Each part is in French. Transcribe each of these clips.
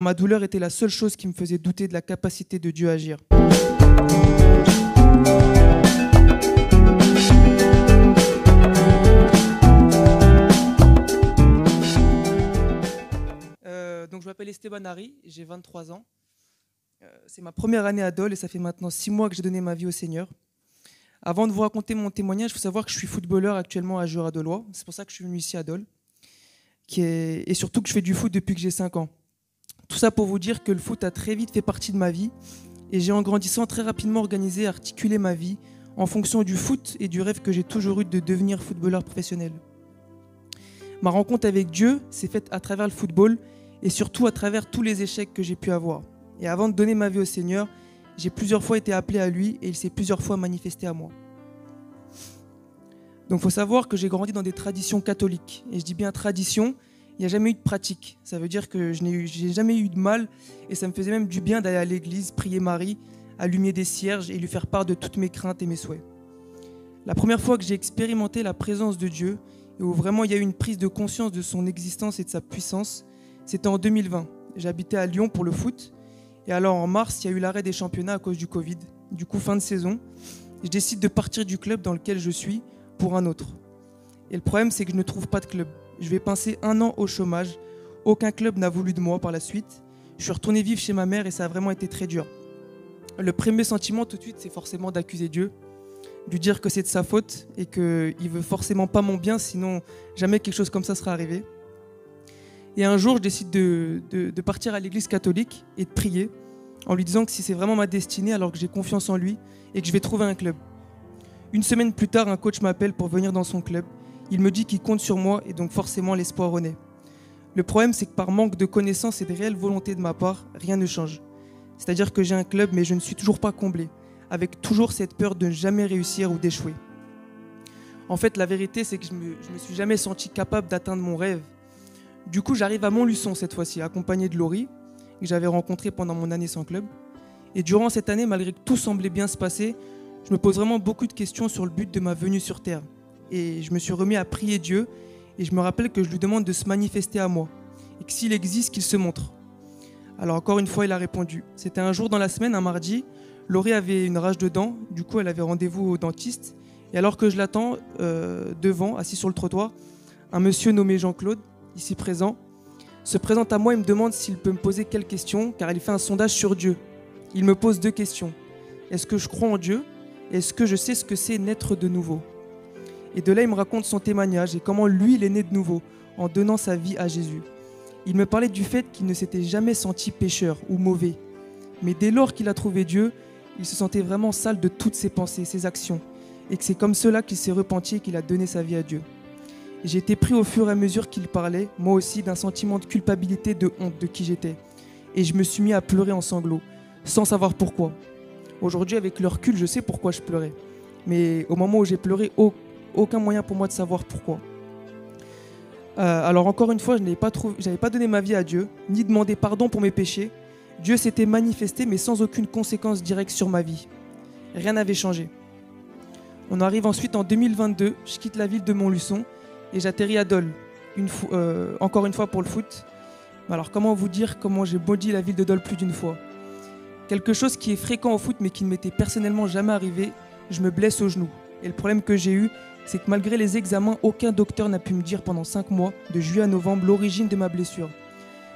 Ma douleur était la seule chose qui me faisait douter de la capacité de Dieu à agir. Donc je m'appelle Esteban Hari, j'ai 23 ans. C'est ma première année à Dole et ça fait maintenant 6 mois que j'ai donné ma vie au Seigneur. Avant de vous raconter mon témoignage, il faut savoir que je suis footballeur actuellement à Jura-Dolois. C'est pour ça que je suis venu ici à Dole. Et surtout que je fais du foot depuis que j'ai 5 ans. Tout ça pour vous dire que le foot a très vite fait partie de ma vie et j'ai en grandissant très rapidement organisé et articulé ma vie en fonction du foot et du rêve que j'ai toujours eu de devenir footballeur professionnel. Ma rencontre avec Dieu s'est faite à travers le football et surtout à travers tous les échecs que j'ai pu avoir. Et avant de donner ma vie au Seigneur, j'ai plusieurs fois été appelé à lui et il s'est plusieurs fois manifesté à moi. Donc il faut savoir que j'ai grandi dans des traditions catholiques. Et je dis bien tradition, il n'y a jamais eu de pratique. Ça veut dire que je n'ai jamais eu de mal et ça me faisait même du bien d'aller à l'église, prier Marie, allumer des cierges et lui faire part de toutes mes craintes et mes souhaits. La première fois que j'ai expérimenté la présence de Dieu et où vraiment il y a eu une prise de conscience de son existence et de sa puissance, c'était en 2020. J'habitais à Lyon pour le foot et alors en mars, il y a eu l'arrêt des championnats à cause du Covid. Du coup, fin de saison, je décide de partir du club dans lequel je suis pour un autre. Et le problème, c'est que je ne trouve pas de club. Je vais passer 1 an au chômage. Aucun club n'a voulu de moi par la suite. Je suis retourné vivre chez ma mère et ça a vraiment été très dur. Le premier sentiment tout de suite, c'est forcément d'accuser Dieu, de lui dire que c'est de sa faute et qu'il ne veut forcément pas mon bien, sinon jamais quelque chose comme ça sera arrivé. Et un jour, je décide de partir à l'église catholique et de prier en lui disant que si c'est vraiment ma destinée, alors que j'ai confiance en lui et que je vais trouver un club. 1 semaine plus tard, un coach m'appelle pour venir dans son club. Il me dit qu'il compte sur moi et donc forcément l'espoir renaît. Le problème, c'est que par manque de connaissances et de réelle volonté de ma part, rien ne change. C'est-à-dire que j'ai un club mais je ne suis toujours pas comblé, avec toujours cette peur de ne jamais réussir ou d'échouer. En fait, la vérité, c'est que je me suis jamais senti capable d'atteindre mon rêve. Du coup, j'arrive à Montluçon cette fois-ci, accompagné de Laurie, que j'avais rencontré pendant mon année sans club. Et durant cette année, malgré que tout semblait bien se passer, je me pose vraiment beaucoup de questions sur le but de ma venue sur Terre. Et je me suis remis à prier Dieu et je me rappelle que je lui demande de se manifester à moi et que s'il existe, qu'il se montre. Alors encore une fois, il a répondu. C'était un jour dans la semaine, un mardi. Laurie avait une rage de dents, du coup elle avait rendez-vous au dentiste. Et alors que je l'attends devant, assis sur le trottoir, un monsieur nommé Jean-Claude, ici présent, se présente à moi et me demande s'il peut me poser quelques questions car il fait un sondage sur Dieu. Il me pose 2 questions. Est-ce que je crois en Dieu ? Est-ce que je sais ce que c'est naître de nouveau ? Et de là, il me raconte son témoignage et comment lui, il est né de nouveau, en donnant sa vie à Jésus. Il me parlait du fait qu'il ne s'était jamais senti pécheur ou mauvais. Mais dès lors qu'il a trouvé Dieu, il se sentait vraiment sale de toutes ses pensées, ses actions. Et que c'est comme cela qu'il s'est repenti et qu'il a donné sa vie à Dieu. Et j'ai été pris au fur et à mesure qu'il parlait, moi aussi, d'un sentiment de culpabilité, de honte de qui j'étais. Et je me suis mis à pleurer en sanglots, sans savoir pourquoi. Aujourd'hui, avec le recul, je sais pourquoi je pleurais. Mais au moment où j'ai pleuré, aucun moyen pour moi de savoir pourquoi. Alors encore une fois, je n'avais pas donné ma vie à Dieu, ni demandé pardon pour mes péchés. Dieu s'était manifesté, mais sans aucune conséquence directe sur ma vie. Rien n'avait changé. On arrive ensuite en 2022, je quitte la ville de Montluçon et j'atterris à Dole, encore une fois pour le foot. Alors comment vous dire comment j'ai maudit la ville de Dole plus d'une fois ? Quelque chose qui est fréquent au foot mais qui ne m'était personnellement jamais arrivé, je me blesse au genou. Et le problème que j'ai eu, c'est que malgré les examens, aucun docteur n'a pu me dire pendant 5 mois, de juillet à novembre, l'origine de ma blessure.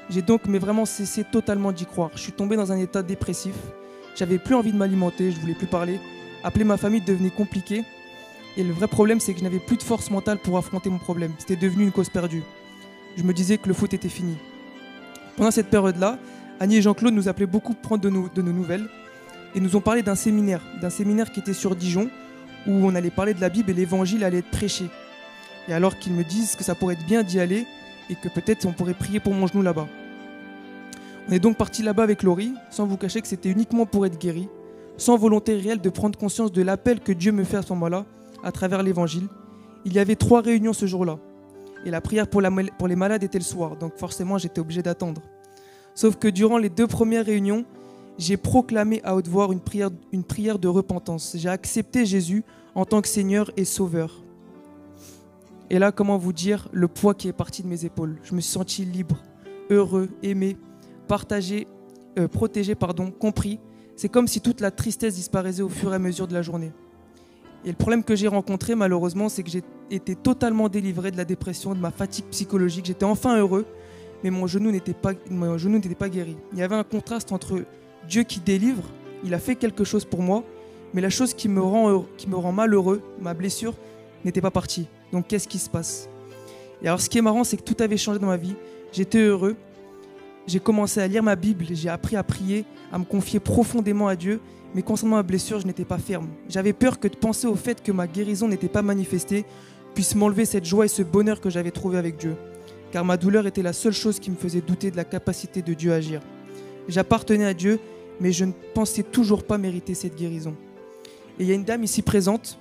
J'ai donc vraiment cessé totalement d'y croire. Je suis tombé dans un état dépressif. J'avais plus envie de m'alimenter, je voulais plus parler. Appeler ma famille devenait compliqué. Et le vrai problème, c'est que je n'avais plus de force mentale pour affronter mon problème. C'était devenu une cause perdue. Je me disais que le foot était fini. Pendant cette période-là, Annie et Jean-Claude nous appelaient beaucoup pour prendre de nos nouvelles et nous ont parlé d'un séminaire qui était sur Dijon, où on allait parler de la Bible et l'évangile allait être prêché. Et alors qu'ils me disent que ça pourrait être bien d'y aller et que peut-être on pourrait prier pour mon genou là-bas. On est donc parti là-bas avec Laurie, sans vous cacher que c'était uniquement pour être guéri, sans volonté réelle de prendre conscience de l'appel que Dieu me fait à ce moment-là, à travers l'évangile. Il y avait 3 réunions ce jour-là. Et la prière pour les malades était le soir, donc forcément j'étais obligé d'attendre. Sauf que durant les 2 premières réunions, j'ai proclamé à haute voix une prière de repentance. J'ai accepté Jésus en tant que Seigneur et Sauveur. Et là, comment vous dire le poids qui est parti de mes épaules. Je me suis senti libre, heureux, aimé, protégé, compris. C'est comme si toute la tristesse disparaissait au fur et à mesure de la journée. Et le problème que j'ai rencontré, malheureusement, c'est que j'ai été totalement délivré de la dépression, de ma fatigue psychologique. J'étais enfin heureux, mais mon genou n'était pas guéri. Il y avait un contraste entre Dieu qui délivre, il a fait quelque chose pour moi, mais la chose qui me rend malheureux, ma blessure, n'était pas partie. Donc qu'est-ce qui se passe? Et alors ce qui est marrant, c'est que tout avait changé dans ma vie. J'étais heureux, j'ai commencé à lire ma Bible, j'ai appris à prier, à me confier profondément à Dieu, mais concernant ma blessure, je n'étais pas ferme. J'avais peur que de penser au fait que ma guérison n'était pas manifestée puisse m'enlever cette joie et ce bonheur que j'avais trouvé avec Dieu. Car ma douleur était la seule chose qui me faisait douter de la capacité de Dieu à agir. J'appartenais à Dieu, mais je ne pensais toujours pas mériter cette guérison. Et il y a une dame ici présente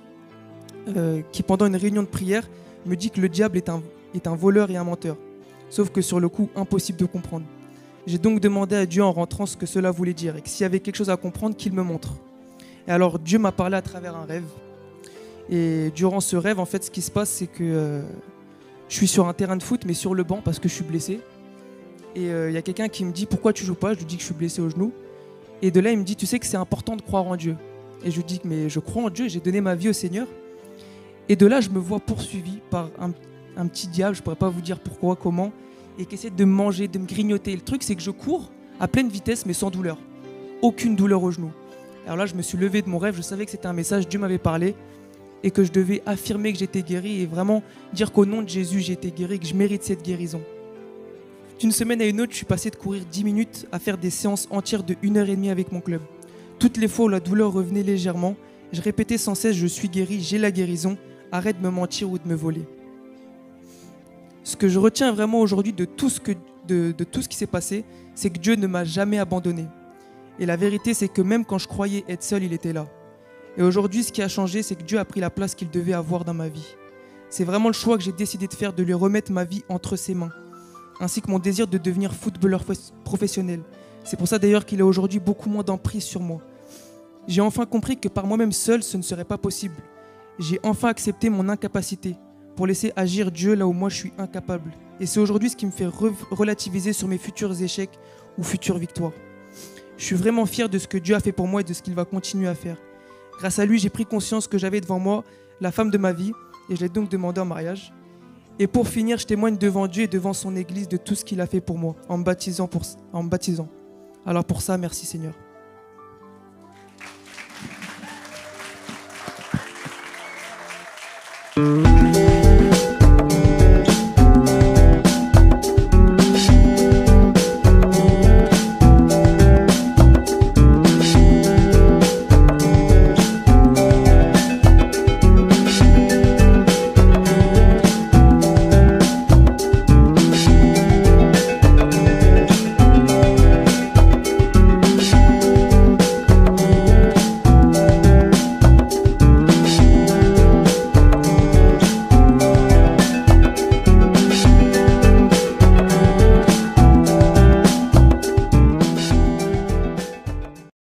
qui, pendant une réunion de prière, me dit que le diable est un voleur et un menteur. Sauf que sur le coup, impossible de comprendre. J'ai donc demandé à Dieu en rentrant ce que cela voulait dire et que s'il y avait quelque chose à comprendre, qu'il me montre. Et alors Dieu m'a parlé à travers un rêve. Et durant ce rêve, en fait, ce qui se passe, c'est que je suis sur un terrain de foot, mais sur le banc parce que je suis blessé. Et il y a quelqu'un qui me dit « Pourquoi tu joues pas ?» Je lui dis que je suis blessé au genou. Et de là, il me dit « Tu sais que c'est important de croire en Dieu ?» Et je lui dis « Mais je crois en Dieu, j'ai donné ma vie au Seigneur. » Et de là, je me vois poursuivi par un petit diable, je ne pourrais pas vous dire pourquoi, comment, et qui essaie de me manger, de me grignoter. Et le truc, c'est que je cours à pleine vitesse, mais sans douleur. Aucune douleur au genou. Alors là, je me suis levé de mon rêve, je savais que c'était un message, Dieu m'avait parlé, et que je devais affirmer que j'étais guéri, et vraiment dire qu'au nom de Jésus, j'ai été guéri, que je mérite cette guérison. D'une semaine à une autre, je suis passé de courir 10 minutes à faire des séances entières de 1h30 avec mon club. Toutes les fois où la douleur revenait légèrement, je répétais sans cesse « Je suis guéri, j'ai la guérison, arrête de me mentir ou de me voler ». Ce que je retiens vraiment aujourd'hui de tout ce qui s'est passé, c'est que Dieu ne m'a jamais abandonné. Et la vérité, c'est que même quand je croyais être seul, il était là. Et aujourd'hui, ce qui a changé, c'est que Dieu a pris la place qu'il devait avoir dans ma vie. C'est vraiment le choix que j'ai décidé de faire, de lui remettre ma vie entre ses mains, ainsi que mon désir de devenir footballeur professionnel. C'est pour ça d'ailleurs qu'il a aujourd'hui beaucoup moins d'emprise sur moi. J'ai enfin compris que par moi-même seul, ce ne serait pas possible. J'ai enfin accepté mon incapacité pour laisser agir Dieu là où moi je suis incapable. Et c'est aujourd'hui ce qui me fait relativiser sur mes futurs échecs ou futures victoires. Je suis vraiment fier de ce que Dieu a fait pour moi et de ce qu'il va continuer à faire. Grâce à lui, j'ai pris conscience que j'avais devant moi la femme de ma vie et je l'ai donc demandé en mariage. Et pour finir, je témoigne devant Dieu et devant son Église de tout ce qu'il a fait pour moi en me baptisant. Alors pour ça, merci Seigneur.